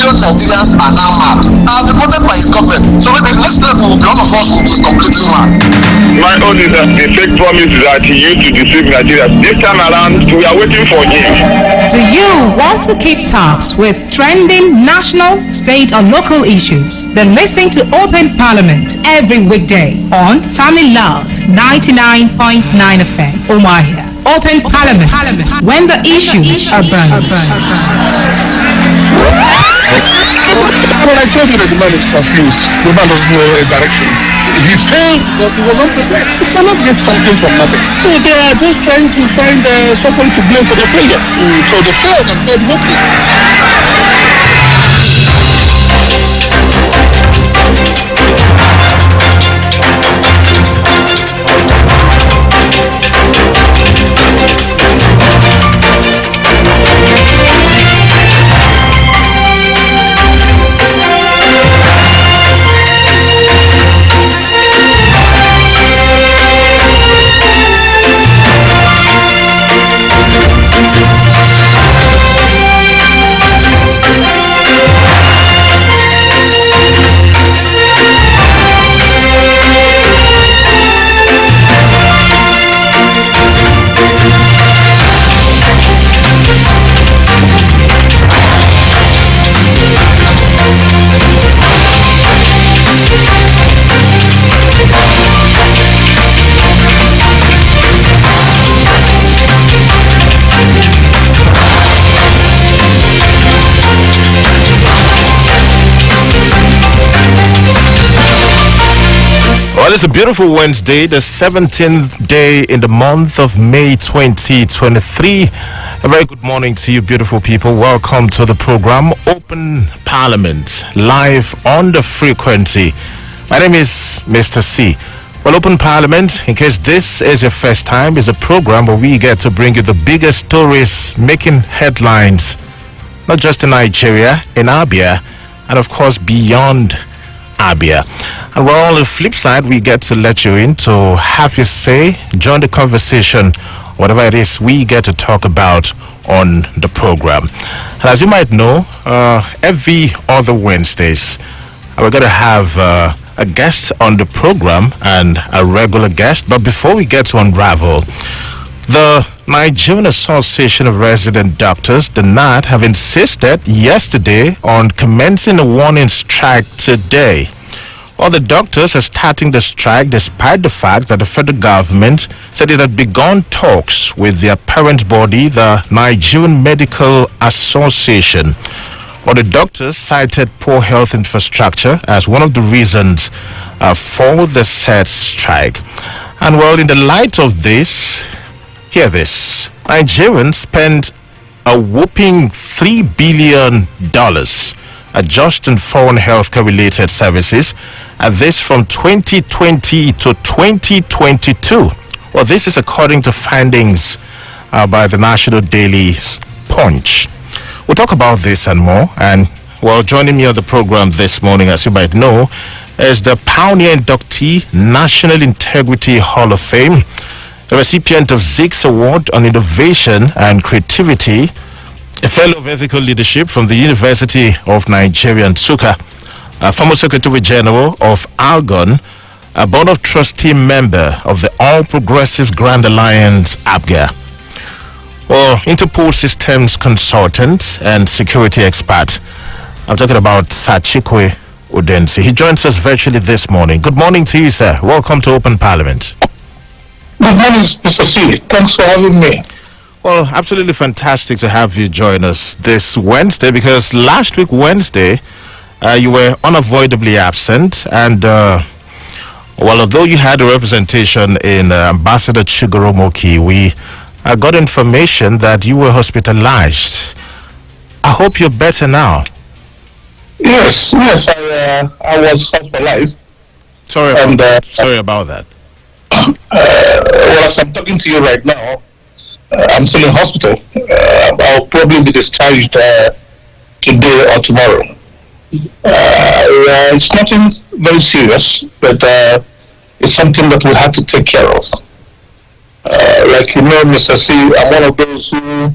million Nigerians are now mad, are reported by his government. So maybe next level, a lot of us will be completely mad. My own is that the fake promise that he used to deceive Nigeria. This time around, we are waiting for him. Do you want to keep tabs with trending national, state, or local issues? Then listen to Open Parliament every weekday on Family Love 99.9 FM. Omahia. Open Parliament, when the issues are burning. When I told you that the man is confused, the man doesn't know a direction. He failed because he was unprepared. You cannot get something from nothing. So they are just trying to find someone to blame for the failure. So they failed and failed mostly. Well, it's a beautiful Wednesday, the 17th day in the month of May 2023. A very good morning to you, beautiful people. Welcome to the program Open Parliament, live on the frequency. My name is Mr. C. Well, Open Parliament, in case this is your first time, is a program where we get to bring you the biggest stories making headlines, not just in Nigeria, in Abia, and of course beyond Abia. And well, on the flip side, we get to let you in to have your say, join the conversation, whatever it is we get to talk about on the program. And as you might know, every other Wednesdays, we're going to have a guest on the program and a regular guest. But before we get to unravel, the Nigerian Association of Resident Doctors, the NAD, have insisted yesterday on commencing a warning strike today. Well, the doctors are starting the strike despite the fact that the federal government said it had begun talks with their parent body, the Nigerian Medical Association. Well, the doctors cited poor health infrastructure as one of the reasons for the said strike. And well, in the light of this, hear this. Nigerians spent a whopping $3 billion adjusting foreign healthcare related services, and this from 2020 to 2022. Well, this is according to findings by the National Daily Punch. We'll talk about this and more. And well, joining me on the program this morning, as you might know, is the pioneer inductee, National Integrity Hall of Fame, the recipient of Zix Award on Innovation and Creativity, a fellow of ethical leadership from the University of Nigeria, Nsukka, a former Secretary General of Algon, a Board of Trustee member of the All Progressives Grand Alliance, ABGA, or Interpol Systems Consultant and Security Expert. I'm talking about Sir Chikwe Udensi. He joins us virtually this morning. Good morning to you, sir. Welcome to Open Parliament. Good morning, Mr. C. Thanks for having me. Well, absolutely fantastic to have you join us this Wednesday, because last week, Wednesday, you were unavoidably absent. And, well, although you had a representation in Ambassador Chigoromoki, we got information that you were hospitalized. I hope you're better now. Yes, I was hospitalized. Sorry about that. Well, as I'm talking to you right now, I'm still in hospital. I'll probably be discharged today or tomorrow. It's nothing very serious, but it's something that we'll have to take care of. Like you know, Mr. C, I'm one of those who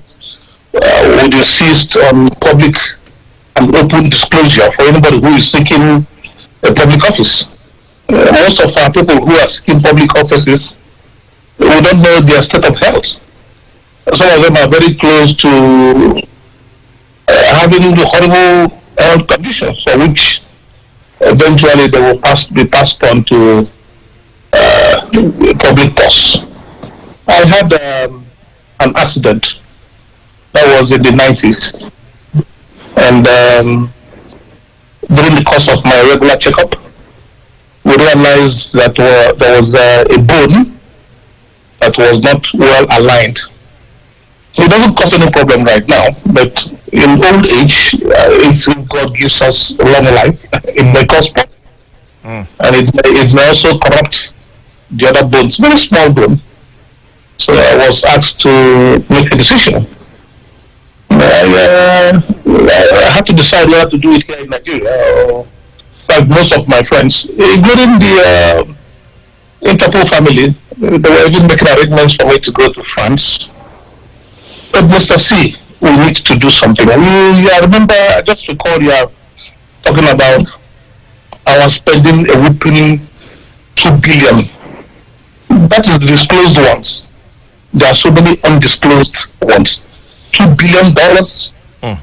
would insist on public and open disclosure for anybody who is seeking a public office. Most of our people who are seeking public offices, we don't know their state of health. Some of them are very close to having horrible health conditions for which eventually they will be passed on to public costs. I had an accident that was in the 90s, and during the course of my regular checkup, we realized that there was a bone that was not well aligned. So it doesn't cause any problem right now, but in old age, if God gives us a long life, it may cause problem. And it may also corrupt the other bones, very small bone. So I was asked to make a decision. I had to decide whether to do it here in Nigeria, like most of my friends, including the Interpol family. They were even making arrangements for me to go to France. But Mr. C, we need to do something. I remember, I just recall you are talking about our spending a whooping 2 billion. That is the disclosed ones. There are so many undisclosed ones. $2 billion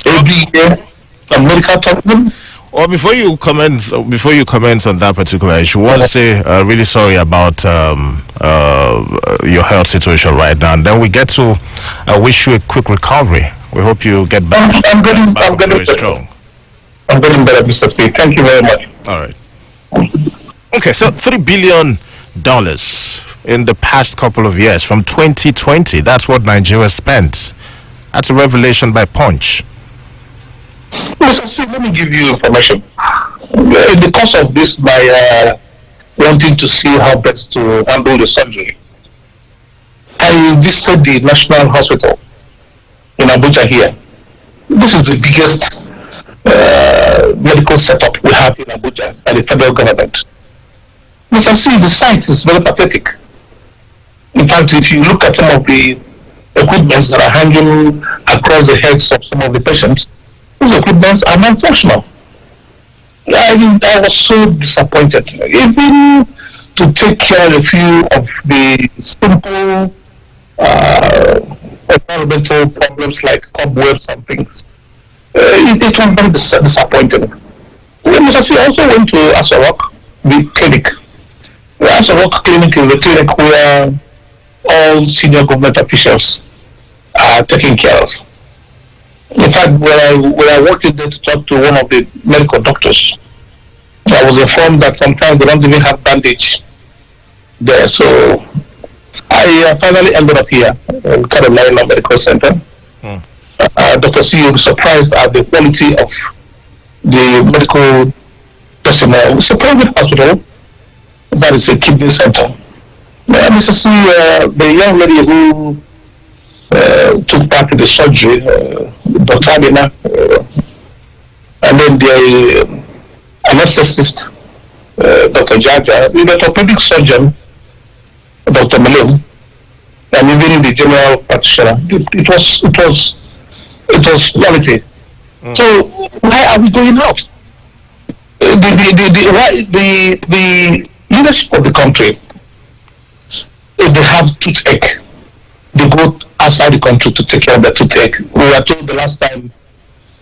every year on medical tourism. Well, before you comment on that particular issue, I want to say really sorry about your health situation right now, and then we get to wish you a quick recovery. We hope you get back. I'm getting very strong. I'm getting better, Mr. P. Thank you very much. All right. Okay, so $3 billion in the past couple of years, from 2020. That's what Nigeria spent. That's a revelation by Punch. Mr. C, let me give you information. In the course of this, by wanting to see how best to handle the surgery, I visited the National Hospital in Abuja here. This is the biggest medical setup we have in Abuja by the federal government. Mr. C, the site is very pathetic. In fact, if you look at some of the equipments that are hanging across the heads of some of the patients, those equipments are non-functional. I was so disappointed. Even to take care of a few of the simple environmental problems like cobwebs and things, it was very disappointing. Mr. C also went to Asarok, the clinic. The Asarok clinic is the clinic where all senior government officials are taken care of. In fact, when I walked in there to talk to one of the medical doctors, I was informed that sometimes they don't even have bandage there. So I finally ended up here in Carolina Medical Center. Dr. C, you'll be surprised at the quality of the medical personnel. It's a private hospital that is a kidney center. Mr. C, the young lady who took part in the surgery, Dr. Adina, and then the anesthetist, Dr. Jaja, the orthopedic surgeon, Dr. Malone, and even the general practitioner. It was quality. So why are we going out? The leadership of the country, if they have toothache, they go outside the country to take care of the toothache. We were told the last time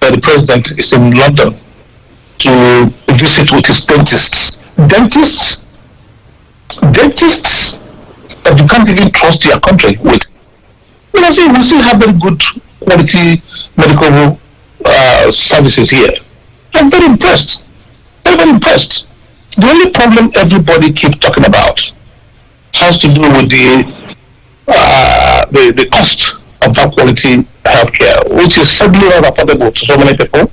that the president is in London to visit with his dentists. Dentists that you can't even trust your country with. We still have very good quality medical services here. I'm very impressed. Very impressed. The only problem everybody keeps talking about has to do with the cost of that quality healthcare, which is sadly not affordable to so many people,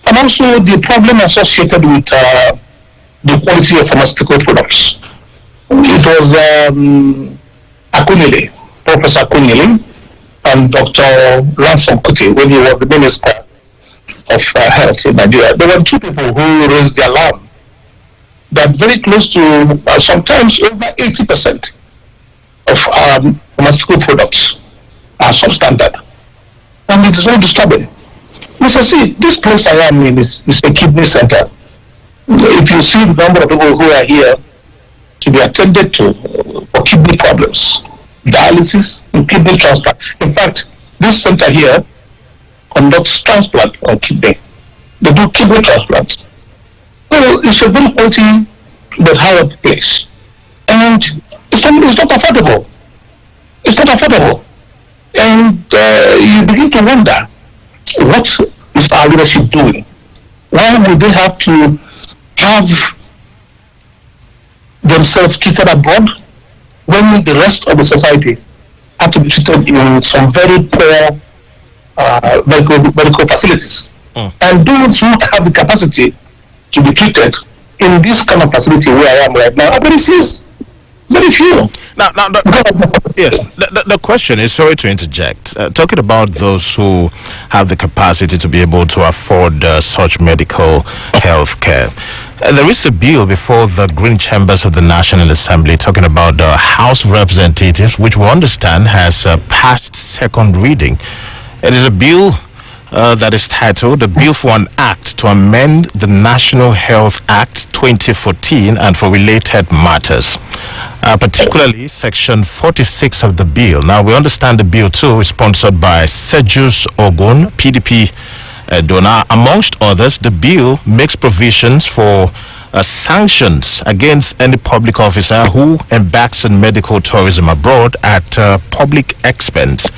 and also the problem associated with the quality of pharmaceutical products. It was Akunyele, Professor Akunyele, and Dr. Ransom Kuti, when he was the Minister of Health in Nigeria. There were two people who raised the alarm that very close to sometimes over 80% of pharmaceutical products are substandard. And it is very disturbing. Mr. C, this place I am in is a kidney center. If you see the number of people who are here to be attended to for kidney problems, dialysis and kidney transplant. In fact, this center here conducts transplant on kidney. They do kidney transplant. So it's a very quality but higher place. And it's not affordable. It's not affordable. And you begin to wonder, what is our leadership doing? Why would they have to have themselves treated abroad when the rest of the society have to be treated in some very poor medical facilities? And those who have the capacity to be treated in this kind of facility where I am right now are very few. Very few. Now, yes, the question is, sorry to interject, talking about those who have the capacity to be able to afford such medical health care. There is a bill before the Green Chambers of the National Assembly talking about the House of Representatives, which we understand has passed second reading. It is a bill that is titled the Bill for an Act to amend the National Health Act 2014 and for related matters, particularly Section 46 of the bill. Now, we understand the bill too is sponsored by Sejus Ogun, PDP donor. Amongst others, the bill makes provisions for sanctions against any public officer who embarks in medical tourism abroad at public expense.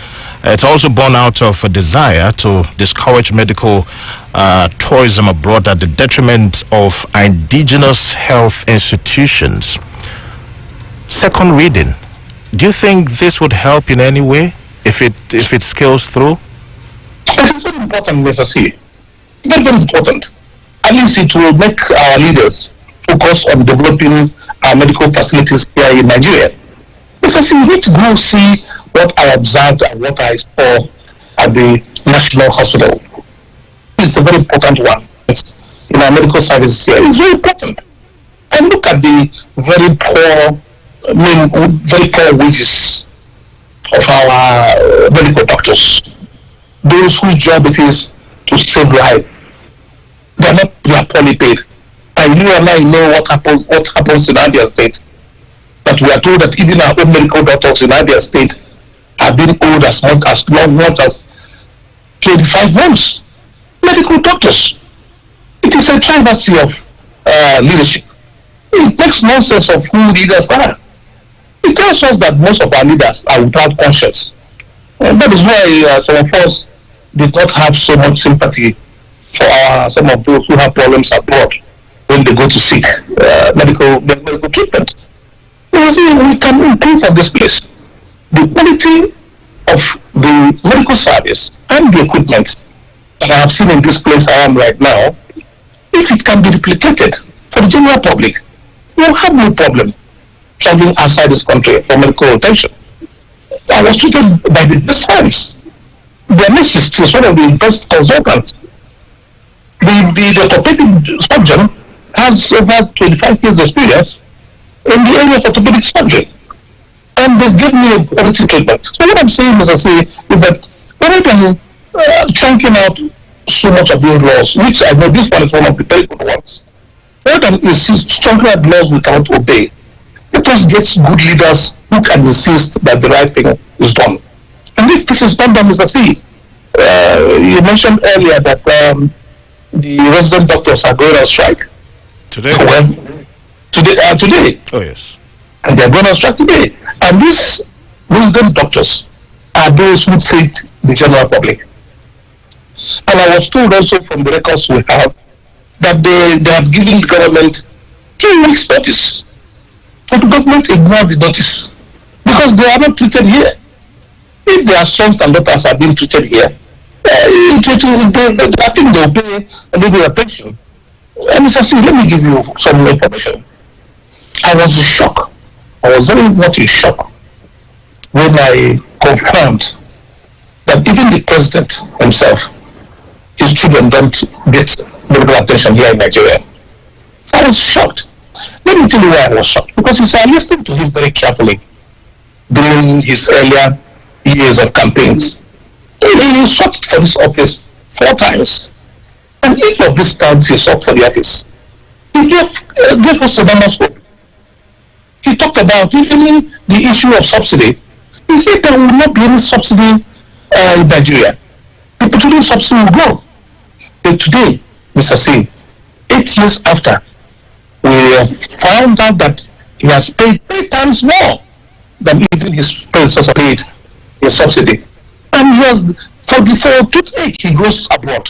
It's also born out of a desire to discourage medical tourism abroad at the detriment of indigenous health institutions. Second reading. Do you think this would help in any way if it scales through? It is very important, Mr. C. Very, very important. At least it will make our leaders focus on developing our medical facilities here in Nigeria. Mr. C, we need to go see what I observed and what I saw at the National Hospital. It's a very important one. In our medical services here, it's very important. And look at the very poor wages of our medical doctors. Those whose job it is to save life. They are poorly paid. And you and I know what happens in Abia State. But we are told that even our own medical doctors in Abia State have been owed as long as 25 months. Medical doctors. It is a travesty of leadership. It makes nonsense of who leaders are. It tells us that most of our leaders are without conscience. And that is why some of us did not have so much sympathy for some of those who have problems abroad when they go to seek medical treatment. You see, we can improve on this place. The quality of the medical service and the equipment that I have seen in this place I am right now, if it can be replicated for the general public, we will have no problem traveling outside this country for medical attention. I was treated by the best hands. The anesthetist is one of the best consultants. The orthopedic surgeon has over 25 years experience in the area of orthopedic surgery. And they give me a quality treatment. So what I'm saying, Mr. C, is that rather than chunking out so much of these laws, which I know this one is one of the very good ones, rather than insist chunking out laws we cannot obey, let us get good leaders who can insist that the right thing is done. And if this is not done, Mr. C, you mentioned earlier that the resident doctors are going on strike. Today? Well, today. Oh, yes. And they're going on strike today. And these resident doctors are those who treat the general public. And I was told also from the records we have that they have given the government 2 weeks notice. But the government ignored the notice because they are not treated here. If their sons and daughters are being treated here, I think they'll pay a little bit of attention. And Mr. C, let me give you some information. I was in shock. I was very much in shock when I confirmed that even the president himself, his children don't get medical attention here in Nigeria. I was shocked. Let me tell you why I was shocked. Because I listened to him very carefully during his earlier years of campaigns. He sought for this office 4 times. And each of these times he sought for the office, he gave us enormous hope. He talked about even the issue of subsidy. He said there will not be any subsidy in Nigeria. The petroleum subsidy will go. But today, Mr. Singh, 8 years after, we have found out that he has paid 3 times more than even his predecessor paid in subsidy. And he has, for toothache, he goes abroad.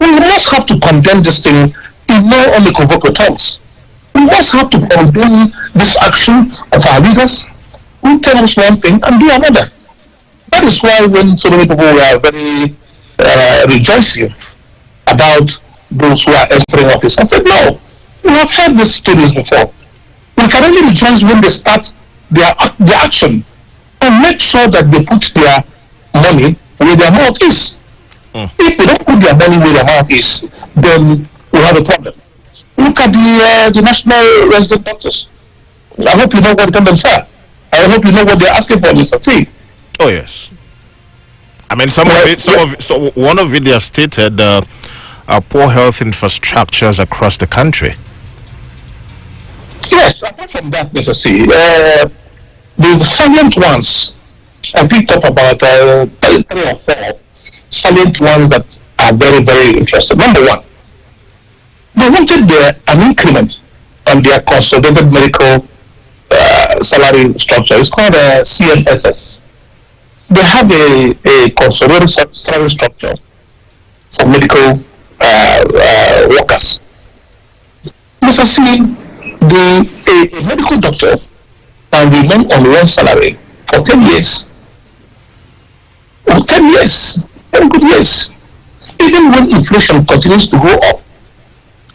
We must have to condemn this thing in no unequivocal terms. We must have to condemn this action of our leaders who tell us one thing and do another. That is why when so many people were very rejoicing about those who are entering office, I said, no, we have heard these stories before. We can only rejoice when they start their action and make sure that they put their money where their mouth is. If they don't put their money where their mouth is, then we have a problem. Look at the national resident doctors. I hope you know what them are. I hope you know what they're asking for, Mr. T. Oh yes. I mean, so one of it they have stated poor health infrastructures across the country. Yes, apart from that, Mr. C, the salient ones, I picked up about 3 or 4 salient ones that are very, very interesting. Number one, they wanted an increment on their consolidated medical salary structure. It's called a CMSS. They have a consolidated salary structure for medical workers. Mr. C, a medical doctor can remain on one salary for 10 years. For 10 years, 10 good years. Even when inflation continues to go up,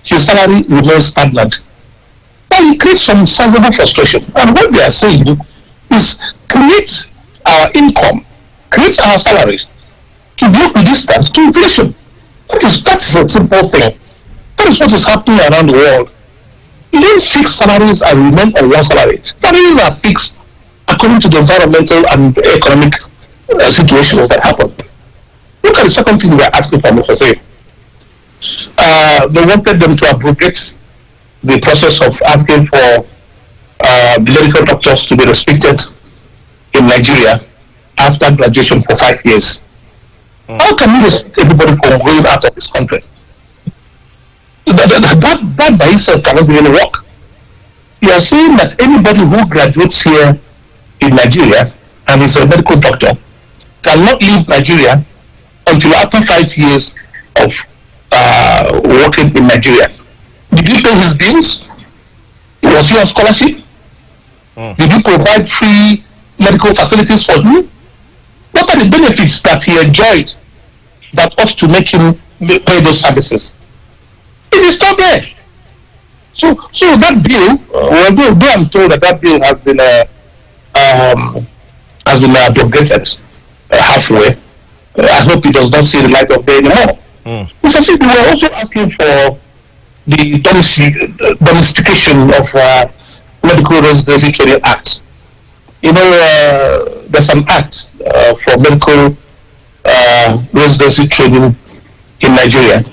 his salary remains stagnant. But it creates some sizable frustration. And what they are saying is create our income, create our salaries to be equidistant to inflation. That is a simple thing. That is what is happening around the world. You don't fix salaries and remain on one salary. Salaries are fixed according to the environmental and economic situations that happen. Look at the second thing we are asking for, Mr. Say. They wanted them to abrogate the process of asking for the medical doctors to be restricted in Nigeria after graduation for 5 years. How can you restrict everybody from going out of this country? That by itself cannot really work. You are saying that anybody who graduates here in Nigeria and is a medical doctor cannot leave Nigeria until after 5 years of working in Nigeria. Did you pay his bills? Was he on scholarship? Did you provide free medical facilities for him? What are the benefits that he enjoyed that ought to make him pay those services? It is not there. So that bill, though I'm told that bill has been abrogated halfway. I hope it does not see the light of day anymore. Mr. Chief, we were also asking for the domestication of Medical Residency Training Act. You know, there's an act for medical residency training in Nigeria.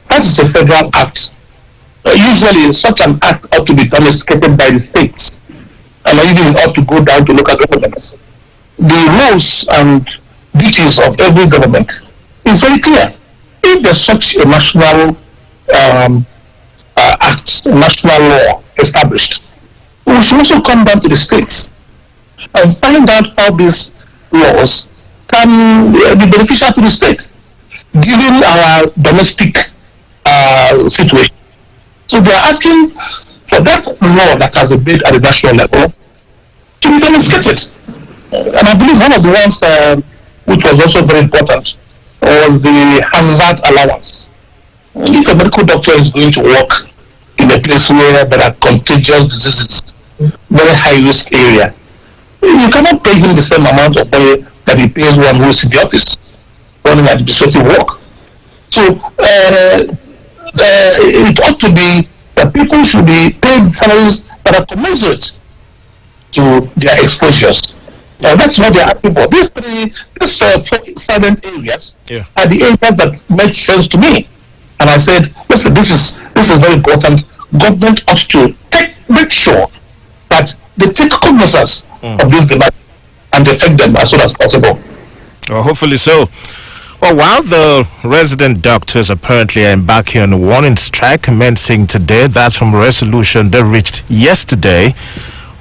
That is a federal act. Usually, such an act ought to be domesticated by the states, and even ought to go down to local governments. The rules and duties of every government is very clear. If there's such a national act, a national law established, we should also come down to the states and find out how these laws can be beneficial to the state, given our domestic situation. So they are asking for that law that has been made at the national level to be demonstrated. And I believe one of the ones which was also very important was the hazard allowance. If a medical doctor is going to work in a place where there are contagious diseases, very high risk area, you cannot pay him the same amount of money that he pays one who is in the office running administrative work. So it ought to be that people should be paid salaries that are commensurate to their exposures. That's what they're asking for. These four southern areas are the areas that make sense to me. And I said, listen, this is very important. Government ought to make sure that they take cognizance of this demand and affect them as soon as possible. Well, hopefully so. Well, while the resident doctors apparently are embarking on a warning strike commencing today, that's from a resolution they reached yesterday.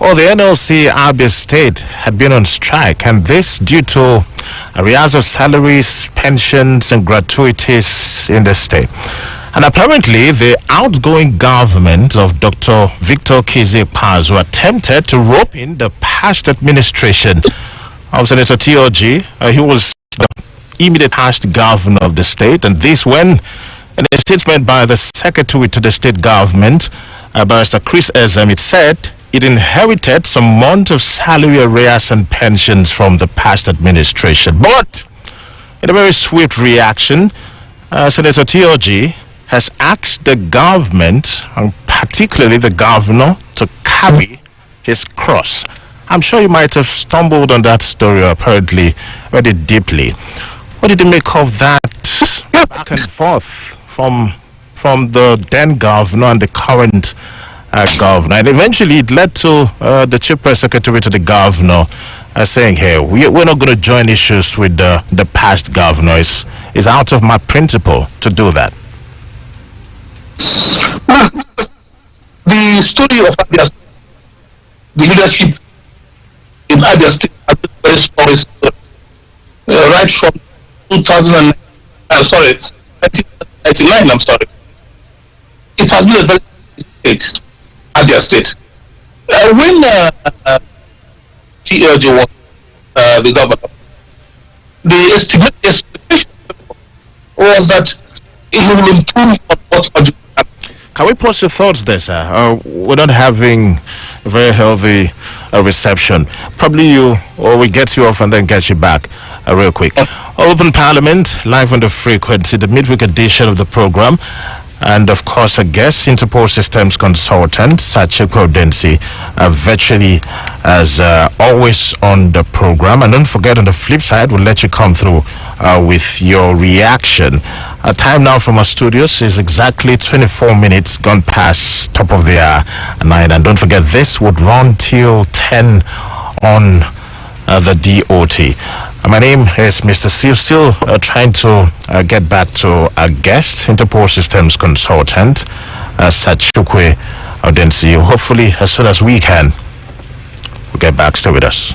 Well, the NLC Abia State had been on strike, and this due to arrears of salaries, pensions, and gratuities in the state. And apparently, the outgoing government of Dr. Victor Kize Pazu attempted to rope in the past administration of Senator T.O.G. He was the immediate past governor of the state, and this when, in a statement by the secretary to the state government, Barrister Chris Ezem, it said it inherited some months of salary arrears and pensions from the past administration. But in a very swift reaction, Senator T.O.G. has asked the government, and particularly the governor, to carry his cross. I'm sure you might have stumbled on that story apparently very deeply. What did you make of that back and forth from the then governor and the current governor? And eventually it led to the chief press secretary to the governor saying, hey, we're not going to join issues with the past governor. It's out of my principle to do that. The story of Abia State, the leadership in Abia State has been very strong, right from 1999, I'm sorry. It has been a very state, Abia State. When TLG was the governor, the expectation was that it will improve on what. Can we pause your thoughts there, sir? We're not having a very healthy reception. Probably we get you off and then get you back real quick. Open Parliament, live on the frequency, the midweek edition of the program. And of course, a guest, Interpol Systems consultant, Chikwe Udensi, virtually as always on the program. And don't forget, on the flip side, we'll let you come through with your reaction. Time now from our studios is exactly 24 minutes gone past top of the hour 9. And don't forget, this would run till 10 on the DOT. My name is Mr. Seal, still trying to get back to our guest, Interpol Systems consultant, Chikwe Udensi. Hopefully, as soon as we can, we'll get back. Stay with us.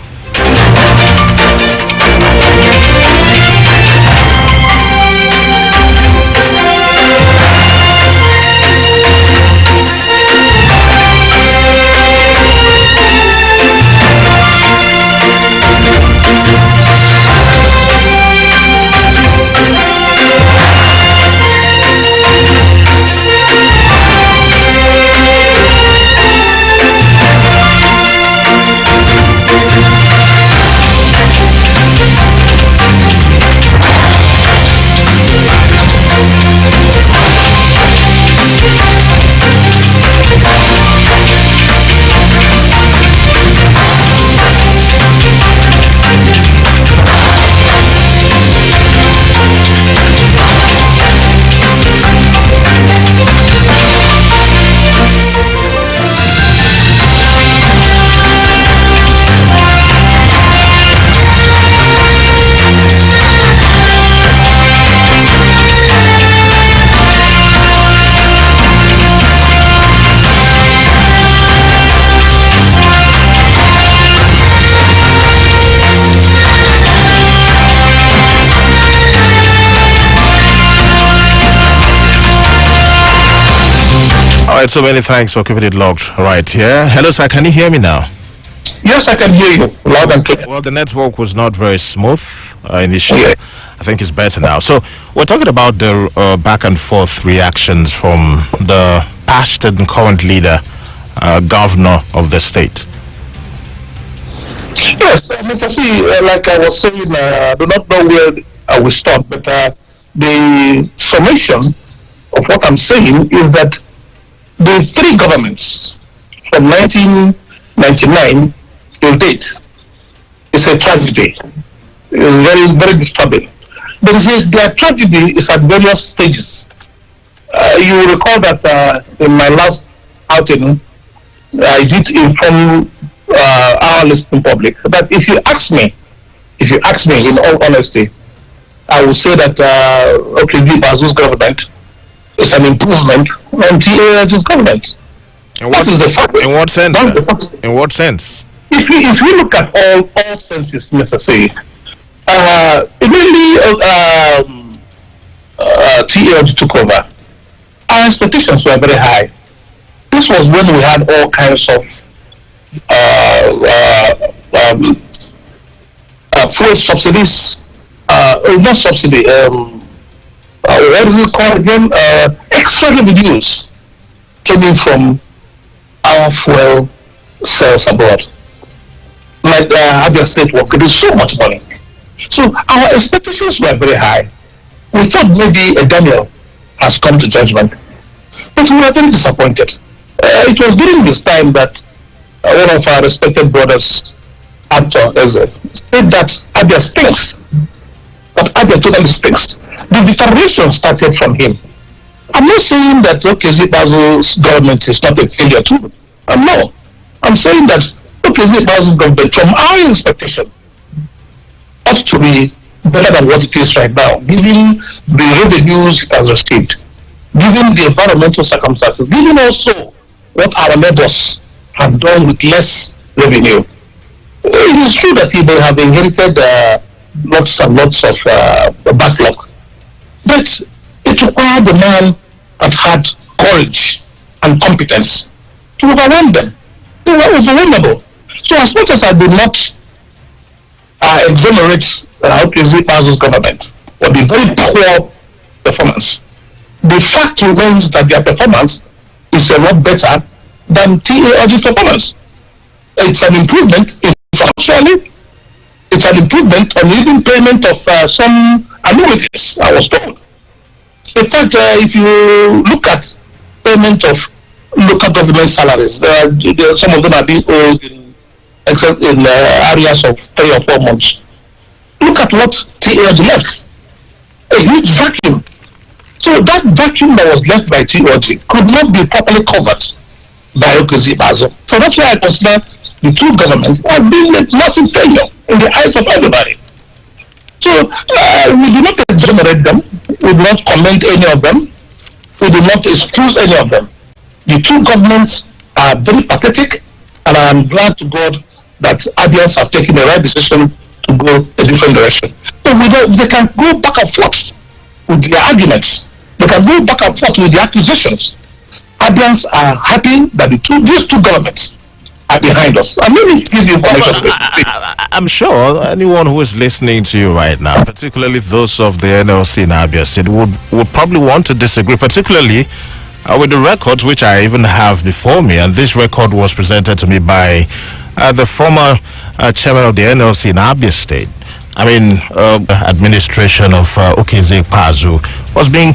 So many thanks for keeping it locked right here. Hello, sir. Can you hear me now? Yes, I can hear you loud and clear. Well, the network was not very smooth initially. Yeah. I think it's better now. So we're talking about the back and forth reactions from the past and current leader, governor of the state. Yes, Mr. C, like I was saying, I do not know where I will start, but the summation of what I'm saying is that the three governments from 1999 till date is is a tragedy. It's very, very disturbing. But you see, their tragedy is at various stages. You will recall that in my last outing, I did inform our listening public that if you ask me in all honesty, I will say that the Bazo's government is an improvement on TA's government. That is the fact. In what sense? In what sense? If we look at all senses necessary, immediately TAL took over, our expectations were very high. This was when we had all kinds of fuel subsidies, not subsidy, what do we call again? Extra revenues coming from our fuel sales abroad. Like Abia State was getting so much money. So our expectations were very high. We thought maybe a Daniel has come to judgment, but we were very disappointed. It was during this time that one of our respected brothers, actor Eze, said that Abia stinks. That Abia totally stinks. The determination started from him. I'm not saying that Bazo's government is not a failure too. No. I'm saying that Bazo's government, from our expectation, ought to be better than what it is right now, given the revenues it has received, given the environmental circumstances, given also what our neighbors have done with less revenue. It is true that they have inherited lots and lots of backlog, but it required a man that had courage and competence to overwhelm them. They were overwhelmable. So as much as I did not exonerate Bazo's government for the very poor performance, the fact remains that their performance is a lot better than TA's performance. It's an improvement actually. It's an improvement on even payment of some annuities, I was told. In fact, if you look at payment of local government salaries, some of them are being owed in areas of 3 or 4 months. Look at what TA's left. A huge vacuum. So that vacuum that was left by TOG could not be properly covered by Bazo. So that's why I consider the two governments have been a massive failure in the eyes of everybody. So we do not exonerate them, we do not comment any of them, we do not excuse any of them. The two governments are very pathetic, and I am glad to God that Abians have taken the right decision to go a different direction. So they can go back and forth with their arguments. They can go back and forth with the accusations. Abians are happy that these two governments are behind us. And let me give you information. I'm sure anyone who is listening to you right now, particularly those of the NLC in Abia State, would probably want to disagree, particularly with the records which I even have before me. And this record was presented to me by the former chairman of the NLC in Abia State. I mean, administration of Chikwe Udensi was being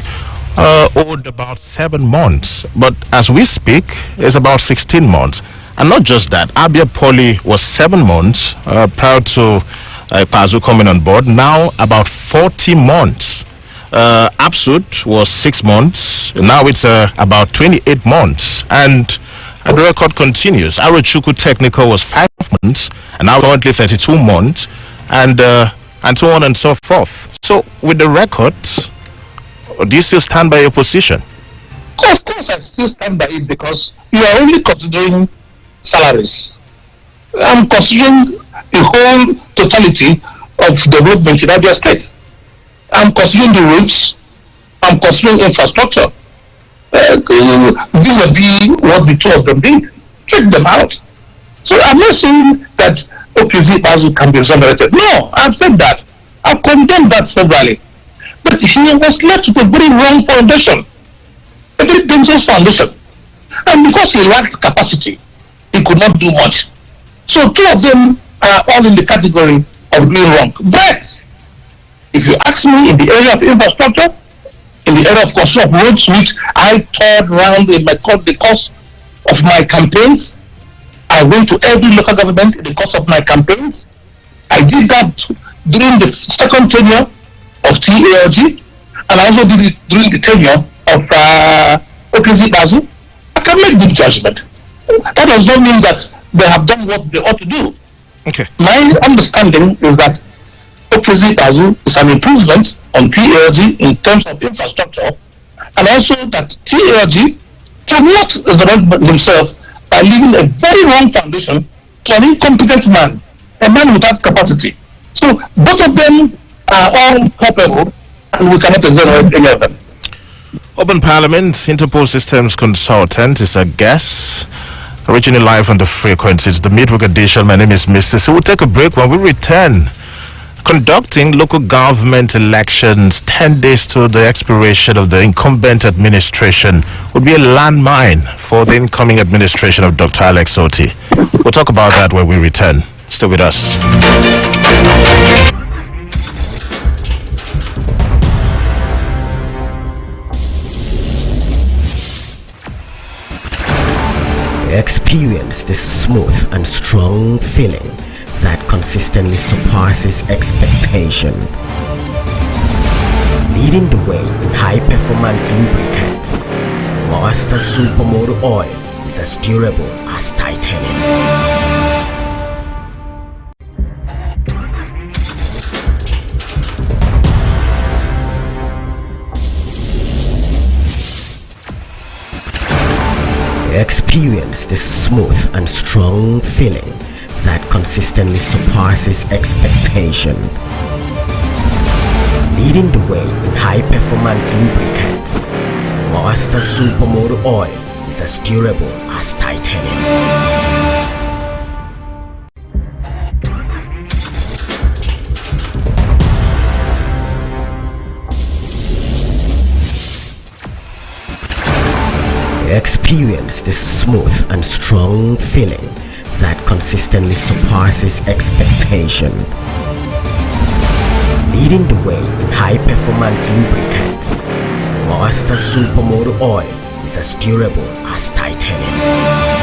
owed about 7 months, but as we speak, it's about 16 months. And not just that, Abia Poly was 7 months prior to Udensi coming on board. Now about 40 months. Absut was 6 months. Now it's about 28 months, and the record continues. Arochukwu Technical was 5 months, and now currently 32 months, and so on and so forth. So with the records, do you still stand by your position? Of course, I still stand by it, because you are only considering salaries. I'm considering the whole totality of development in Abia State. I'm considering the roads. I'm considering infrastructure. Vis-a-vis what the two of them did. Check them out. So I'm not saying that Bazo can be exonerated. No, I've said that. I've condemned that severally. But he was left with a very wrong foundation, a very dangerous foundation. And because he lacked capacity, he could not do much. So two of them are all in the category of doing wrong. But if you ask me, in the area of infrastructure, in the area of construction of roads, which I toured around in the course of my campaigns, I went to every local government in the course of my campaigns. I did that during the second tenure of TALG, and I also did it during the tenure of Okenzi Bazu. I can make good judgment. That does not mean that they have done what they ought to do. Okay. My understanding is that Okenzi Bazu is an improvement on TALG in terms of infrastructure, and also that TALG cannot resurrect himself by leaving a very wrong foundation to an incompetent man, a man without capacity. So both of them are all culpable, and we cannot exonerate any of them. Open Parliament, Interpol Systems Consultant is a guest. Originally live on the frequencies, the midweek edition. My name is Mr. So we'll take a break. When we return, conducting local government elections 10 days to the expiration of the incumbent administration would be a landmine for the incoming administration of Dr. Alex Otti. We'll talk about that when we return. Stay with us. Experience the smooth and strong feeling that consistently surpasses expectation. Leading the way in high-performance lubricants, Master Supermoto Oil is as durable as titanium. Experience the smooth and strong feeling that consistently surpasses expectation. Leading the way in high-performance lubricants, Master Supermoto Oil is as durable as titanium. Experience the smooth and strong feeling that consistently surpasses expectation. Leading the way in high-performance lubricants, Master Supermoto Oil is as durable as titanium.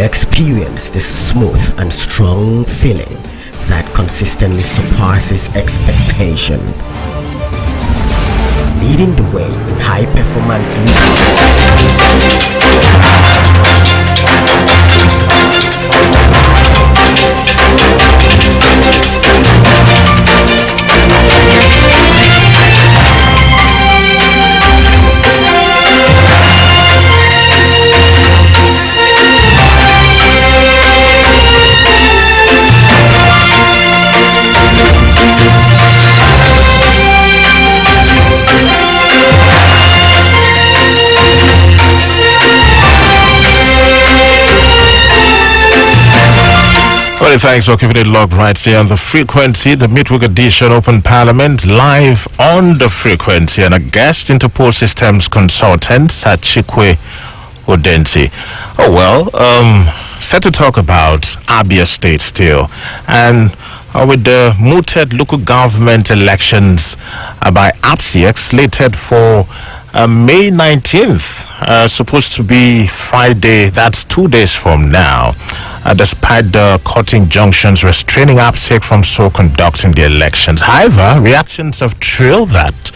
Experience the smooth and strong feeling that consistently surpasses expectation. Leading the way in high-performance Well, thanks for keeping it locked right here on the frequency, the midweek edition Open Parliament, live on the frequency, and a guest Interpol Systems consultant, Chikwe Udensi. Oh, well, set to talk about Abia State still, and with the mooted local government elections by APSEC slated for May 19th, supposed to be Friday, that's 2 days from now, despite the court injunctions restraining APSEC from so conducting the elections. However, reactions have trailed that,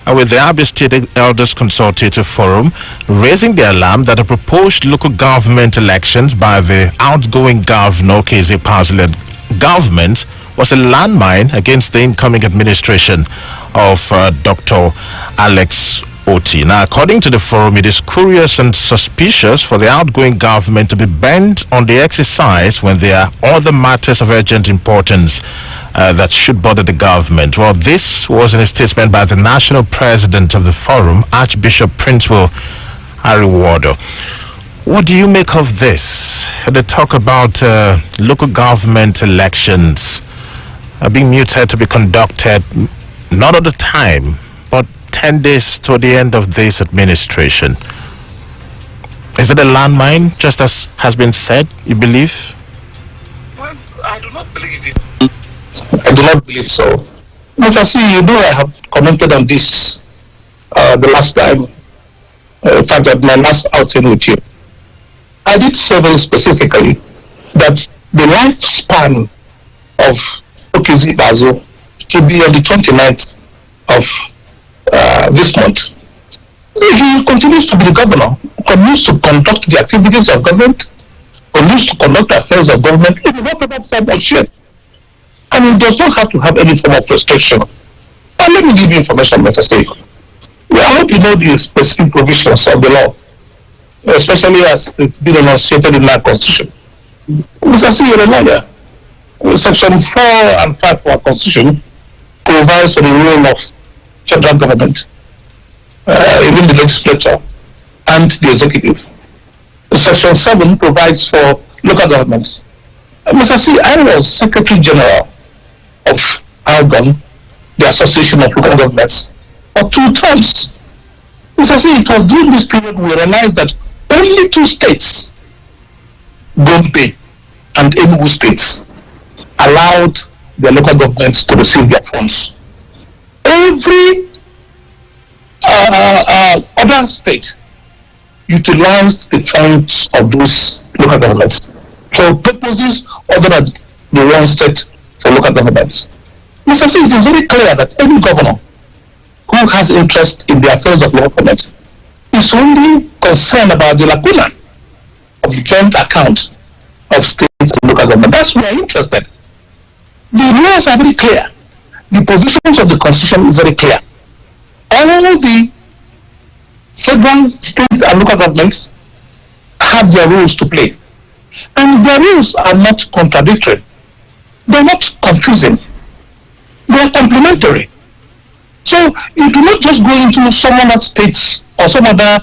with the Abia State Elders Consultative Forum raising the alarm that the proposed local government elections by the outgoing governor, Keze Pazile government, was a landmine against the incoming administration of Dr. Alex Otti. Now, according to the forum, it is curious and suspicious for the outgoing government to be bent on the exercise when there are other matters of urgent importance that should bother the government. Well, this was in a statement by the national president of the forum, Archbishop Prince-Will Ariwodo. What do you make of this? They talk about local government elections being muted to be conducted not at the time, but 10 days to the end of this administration. Is it a landmine, just as has been said, you believe? Well, I do not believe it. I do not believe so. Mr. C, you know I have commented on this the last time, in fact, at my last outing with you. I did say very specifically that the lifespan of Okezie Bazo to be on the 29th of this month. He continues to be the governor, continues to conduct the activities of government, continues to conduct the affairs of government in whatever form or shape. And he does not have to have any form of restriction. And let me give you information, Mr. State. I hope you know the specific provisions of the law, especially as it's been enunciated in our constitution. Mr. C, you're a lawyer. Section 4 and 5 of our constitution provides for the role of federal government, even the legislature and the executive. Section 7 provides for local governments. Mr. C, I was Secretary General of ALGON, the Association of Local Governments, for 2 terms. Mr. C, it was during this period we realized that only 2 states, Gombe and Enugu states, allowed their local governments to receive their funds. Every other state utilized the funds of those local governments for purposes other than the one state for local governments. Mr. C, it is very clear that any governor who has interest in the affairs of local government is only concerned about the lacuna of the joint account of states and local government. That's why we are interested. The laws are very clear. The provisions of the constitution is very clear. All the federal, state, and local governments have their roles to play. And their rules are not contradictory. They're not confusing. They are complementary. So you do not just go into some other states or some other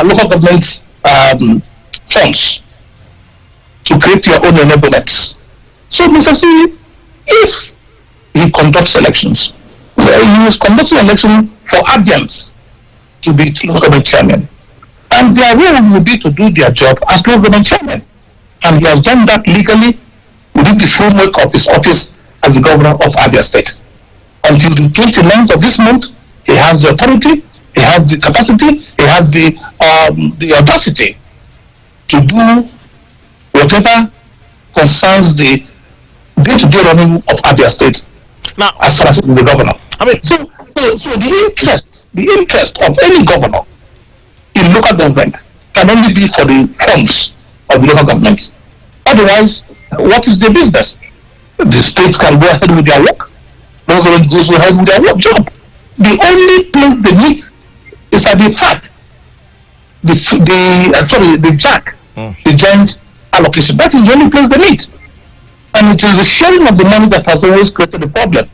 local governments funds to create your own enablements. So Mr. C, if he conducts elections, he is conducting election for Abians to be local government chairman. And their role will be to do their job as local government chairman. And he has done that legally within the framework of his office as the governor of Abia State. Until the 29th of this month, he has the authority, he has the capacity, he has the audacity to do whatever concerns the day-to-day running of Abia State. Now, as far as the governor. I mean, so the interest of any governor in local government can only be for the funds of the local government. Otherwise, what is the business? The states can go ahead with their work. Local government goes ahead with their work job. The only place they meet is at the FAC, the JAC, the joint allocation. That is the only place they meet. And it is the sharing of the money that has always created the problem.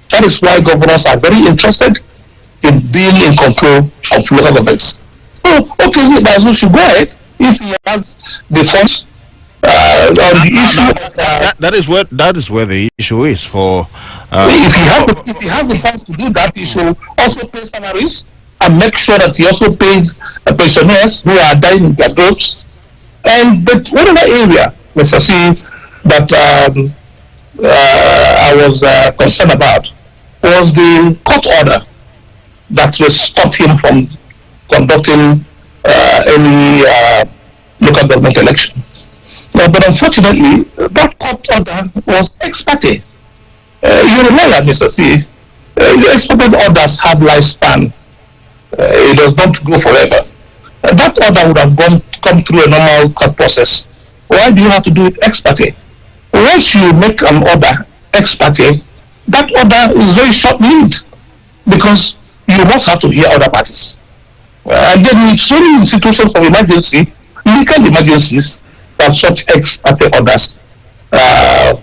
That is why governors are very interested in being in control of local governments. So, okay, Bazo should go ahead if he has the funds on the issue. That is where the issue is for. If he has the funds to do that, he should also pay salaries and make sure that he also pays pensioners who are dying in their groups. But one other area, Mr. C, that I was concerned about was the court order that will stop him from conducting any local government election. But unfortunately, that court order was ex parte. You're a lawyer, Mr. C. Ex parte orders have lifespan. It does not go forever. That order would have come through a normal court process. Why do you have to do it ex parte? Once you make an order ex parte, that order is very short-lived because you must have to hear other parties. And then it's only in situations of emergency, legal emergencies, that such ex parte orders are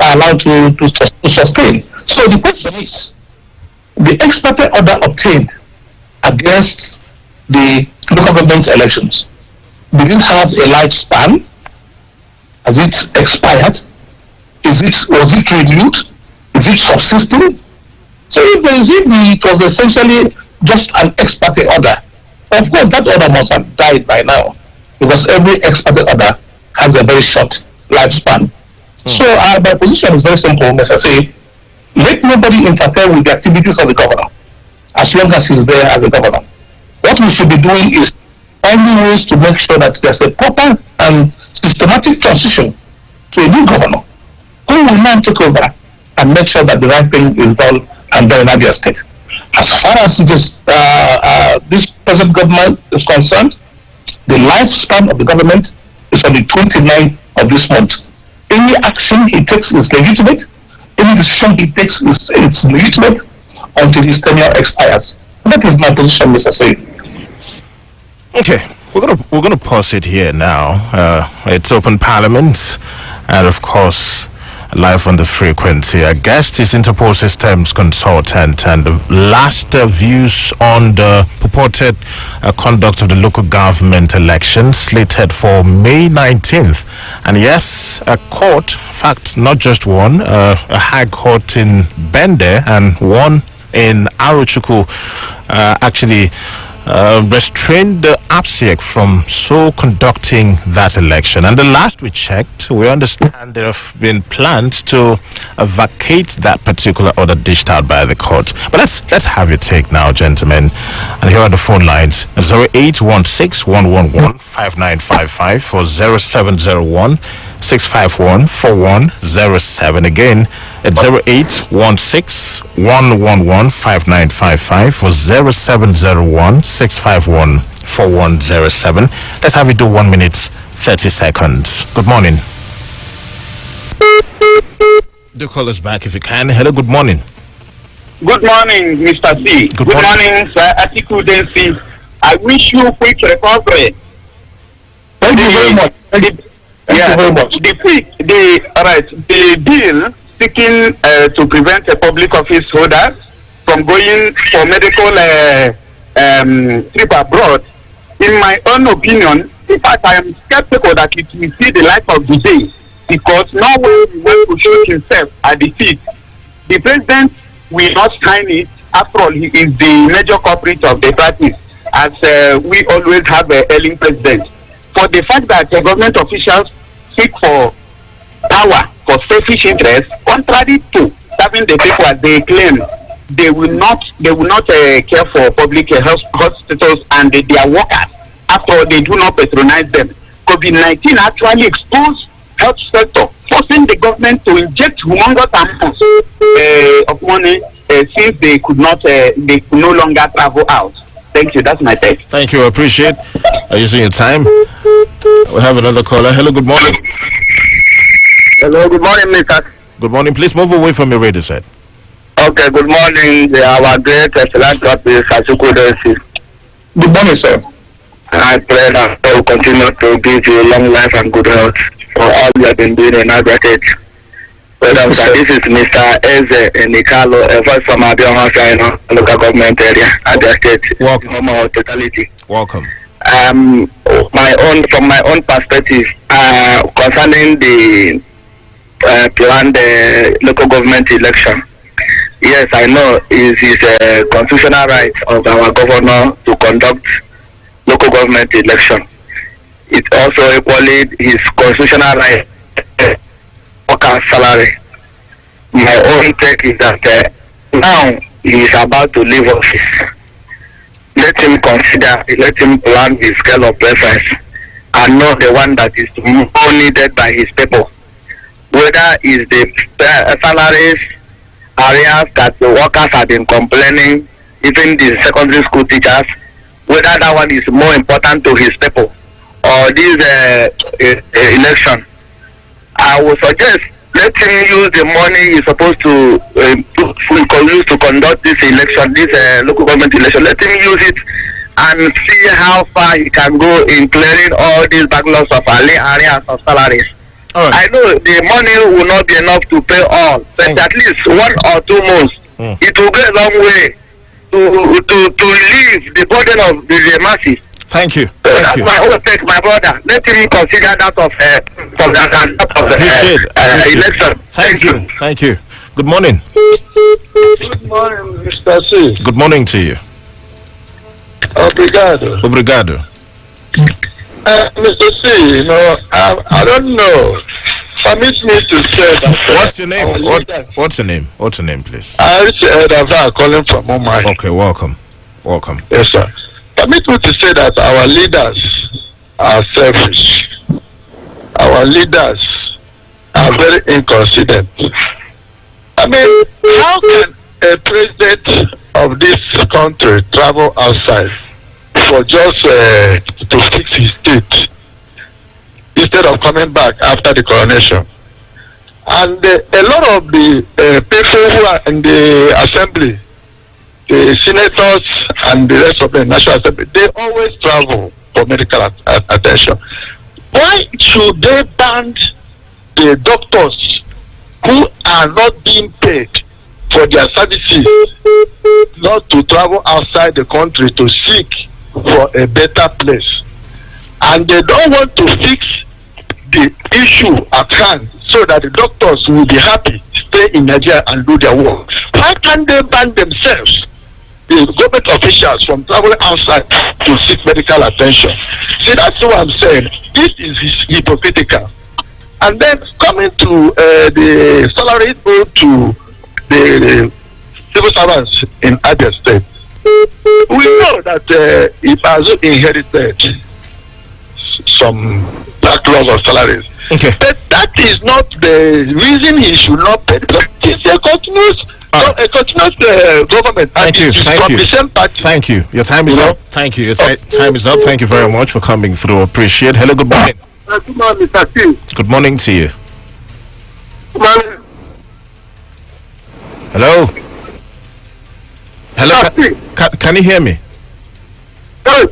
allowed to sustain. So the question is, the ex parte order obtained against the local government elections, did it have a lifespan? Has it expired? Was it renewed? Is it subsisting? So if it was essentially just an ex parte order, of course that order must have died by now, because every ex parte order has a very short lifespan. So my position is very simple, Mr. C. Let nobody interfere with the activities of the governor as long as he's there as a governor. What we should be doing is finding ways to make sure that there's a proper and systematic transition to a new governor who will now take over and make sure that the right thing is done and done in Abia State. As far as this present government is concerned, the lifespan of the government is on the 29th of this month. Any action he takes is legitimate. Any decision he takes is legitimate until his tenure expires. That is my position, Mr. Said. Okay, we're gonna pause it here now. It's open parliament, and of course, live on the frequency. Our guest is Interpol Systems consultant, and the last views on the purported conduct of the local government election slated for May 19th. And yes, a court, in fact, not just one, a high court in Bende and one in Arochukwu, actually restrained the APSEC from so conducting that election. And the last we checked, we understand there have been plans to vacate that particular order dished out by the court. But let's have your take now, gentlemen. And here are the phone lines: 0816-111-5955 or 0701-651-4107. Again, at 0816-111-5955 or 0701-651-4107. Let's have it do 1 minute 30 seconds. Good morning. Do call us back if you can. Hello, good morning. Good morning, Mr. C. Good morning, Sir Chikwe Udensi. I wish you quick recovery. Thank you very much. Thank you very much. The bill seeking to prevent a public office holder from going for medical trip abroad, in my own opinion, in fact, I am skeptical that it will see the light of the day, because no one will want to shoot himself at the feet. The president will not sign it. After all, he is the major culprit of the practice, as we always have a ailing president. For the fact that the government officials seek for power for selfish interest, contrary to serving the people as they claim, they will not care for public hospitals and their workers. After all, they do not patronize them. COVID-19 actually exposed health sector, forcing the government to inject humongous amounts of money since they could no longer travel out. Thank you. That's my take. Thank you. I appreciate using your time. We have another caller. Hello, good morning. Hello, good morning, Mr. Good morning. Please move away from your radio set. Okay, good morning. Our great excellent topic, Chikwe Udensi. Good morning, sir. I pray that God will continue to give you long life and good health for all you have been doing in Abia State. Well, this is Mr. Eze Nikalo, a voice from Abia local government area, Abia State. Welcome. Totality. Welcome. From my own perspective, concerning the planned local government election. Yes, I know it is a constitutional right of our governor to conduct local government election. It's also equally his constitutional right worker salary. My own take is that now he is about to leave office. Let him plan his scale of preference and know the one that is more needed by his people. Whether is the salaries areas that the workers have been complaining, even the secondary school teachers, whether that one is more important to his people or this election. I would suggest let him use the money he's supposed to use to conduct this election, this local government election. Let him use it and see how far he can go in clearing all these backlogs of areas of salaries. Right. I know the money will not be enough to pay all, but at least 1 or 2 months, it will go a long way to relieve the burden of the masses. Thank you. That's my own take, my brother. Let me consider that of the election. Thank you. Thank you. Good morning. Good morning, Mr. C. Good morning to you. Obrigado. Obrigado. Mr. C, I don't know. permit me to say that. What's your name? What's your name? What's your name, please? I'm calling from Mumbai. Okay, welcome. Welcome. Yes, sir. Permit me to say that our leaders are selfish. Our leaders are very inconsiderate. I mean, how can a president of this country travel outside for just to fix his state instead of coming back after the coronation? And a lot of the people who are in the assembly, the senators and the rest of the National Assembly, they always travel for medical attention. Why should they ban the doctors who are not being paid for their services not to travel outside the country to seek for a better place? And they don't want to fix the issue at hand so that the doctors will be happy, stay in Nigeria and do their work. Why can't they ban themselves, the government officials, from traveling outside to seek medical attention? See, that's what I'm saying. This is hypocritical. And then coming to the salary owed to the civil servants in Abia State, we know that he has inherited some backlog of salaries. Okay. But that is not the reason he should not pay, because it's a continuous government. Thank you. Thank you. The same party. Thank you. Your time is up. Thank you. Your time is up. Thank you very much for coming through. Appreciate. Hello. Good morning. Good morning, Mr. King. Good morning to you. Good morning. Hello. Hello. Can you hear me? Yes.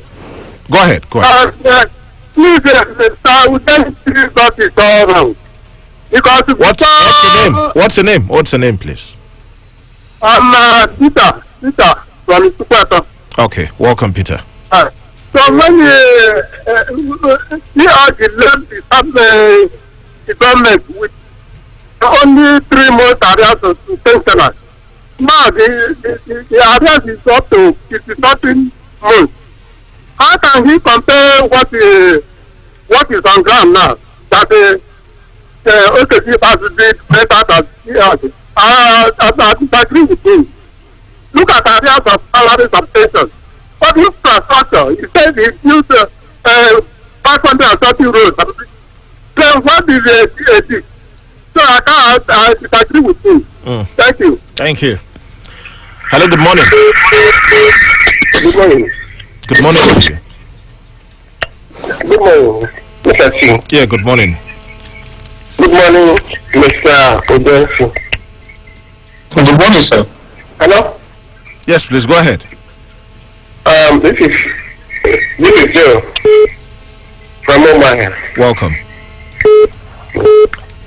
Go ahead. Go ahead. Please, we can't see that it's all wrong. Because What's your name? What's your name? What's your name, please? I'm Peter from Chikwe. Okay. Welcome, Peter. So when he are the left the government with only 3 more areas of pensioners. Now the areas is up to 50-something months. How can he compare what is on ground now? That OKC has did better than he has. I disagree with him. Look at areas of salaries and pensions. But infrastructure, he said he built 530 roads. Then what is it? So I disagree with him. Thank you. Thank you. Hello. Good morning. Good morning. Good morning to you. Good morning, Mr. Singh. Yeah. Good morning. Good morning, Mr. Udensi. Good morning, sir. Hello? Yes, please go ahead. This is Joe from Mumbai. Welcome.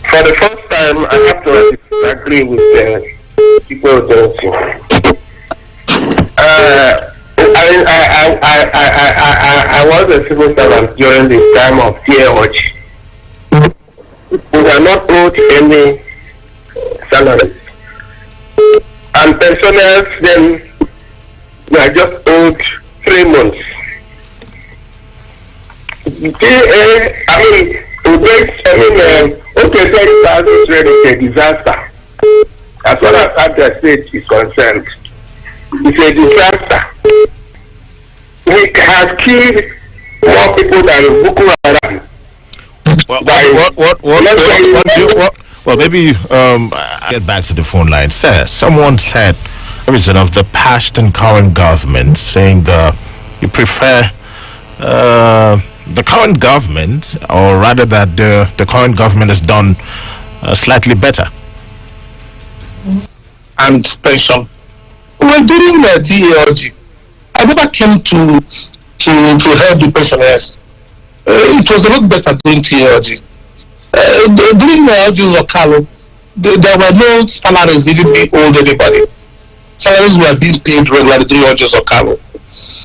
For the first time, I have to disagree with Chikwe Udensi. I was a civil servant during the time of TAOG. We were not owed any salaries. And pensioners then were just owed 3 months. Okay, is a disaster. As far as Abia State is concerned, it's a disaster. It has killed more people than Boko Haram. Well, maybe get back to the phone line. Sir, someone said, representative of the past and current government, saying you prefer the current government, or rather that the current government has done slightly better. And pension. Well, during the DALG, I never came to help the pensioners. It was a lot better during TALG. During the LGs of Carlo, there were no salaries even being owed anybody. Salaries were being paid regularly during LGs of Carlo.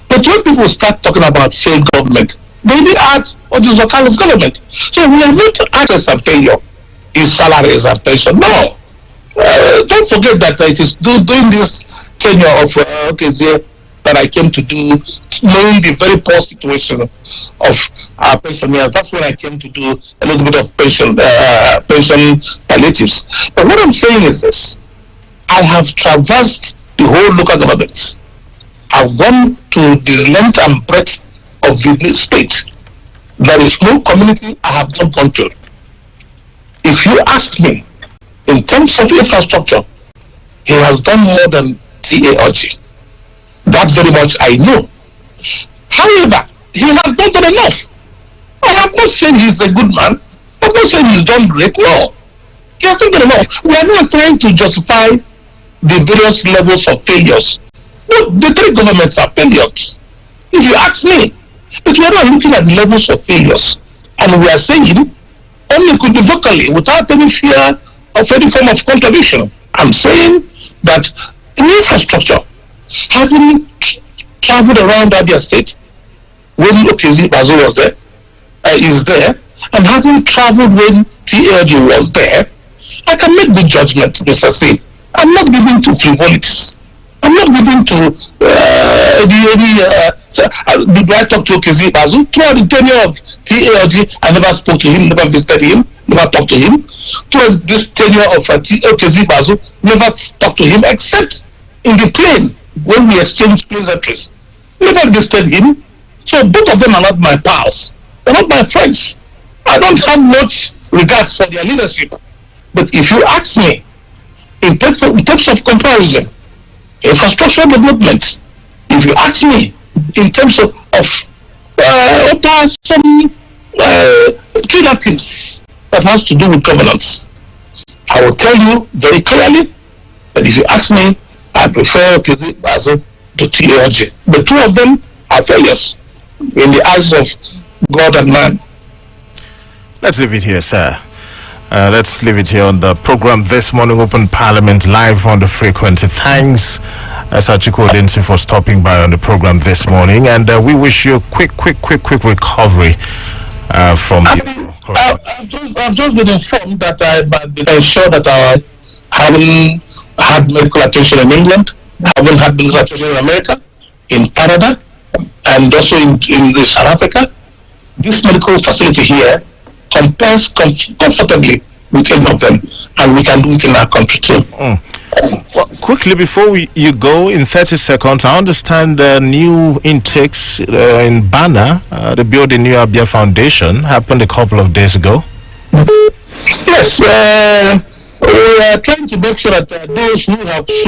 But when people start talking about failed government, they didn't add LGs of Carlo's government. So we are not to add as a failure in salaries and pension. No. Don't forget that it is during this tenure of that I came to do, knowing the very poor situation of our pensioners. That's when I came to do a little bit of pension palliatives. But what I'm saying is this: I have traversed the whole local government. I've gone to the length and breadth of the state. There is no community I have not gone to. If you ask me, in terms of infrastructure, he has done more than TAOG. That very much I know. However, he has not done enough. I have not said he's a good man. I'm not saying he's done great. No. He has not done enough. We are not trying to justify the various levels of failures. No, the three governments are failures. If you ask me, but we are not looking at levels of failures. And we are saying only could be vocally without any fear of any form of contradiction. I'm saying that in infrastructure, having traveled around Abia State when Okezi Bazo was there, is there, and having traveled when TLG was there, I can make the judgment, Mr. C. I'm not giving to frivolities. I'm not giving to do I talk to Okezi Bazo? Throughout the tenure of TLG, I never spoke to him, never visited him, never talked to him. Throughout this tenure of Okezi Bazo, never talked to him except in the plane when we exchanged pleasantries. Never visited him. So both of them are not my pals. They're not my friends. I don't have much regards for their leadership. But if you ask me, in terms of comparison, infrastructure development, if you ask me in terms of some killer things that has to do with governance, I will tell you very clearly that if you ask me, I prefer Okezi Bazo to TLG. The two of them are failures in the eyes of God and man. Let's leave it here, sir. Let's leave it here on the program this morning. Open Parliament live on the frequency. Thanks, Sir Chikwe Udensi, for stopping by on the program this morning, and we wish you a quick recovery from the. I've just been informed that I've been ensured that I haven't had medical attention in England, haven't had medical attention in America, in Canada, and also in South Africa. This medical facility here compares comfortably with any of them, and we can do it in our country too. Well, quickly, before you go, in 30 seconds, I understand new intakes in Bana, the building new Abia Foundation, happened a couple of days ago. Yes, we are trying to make sure that those who have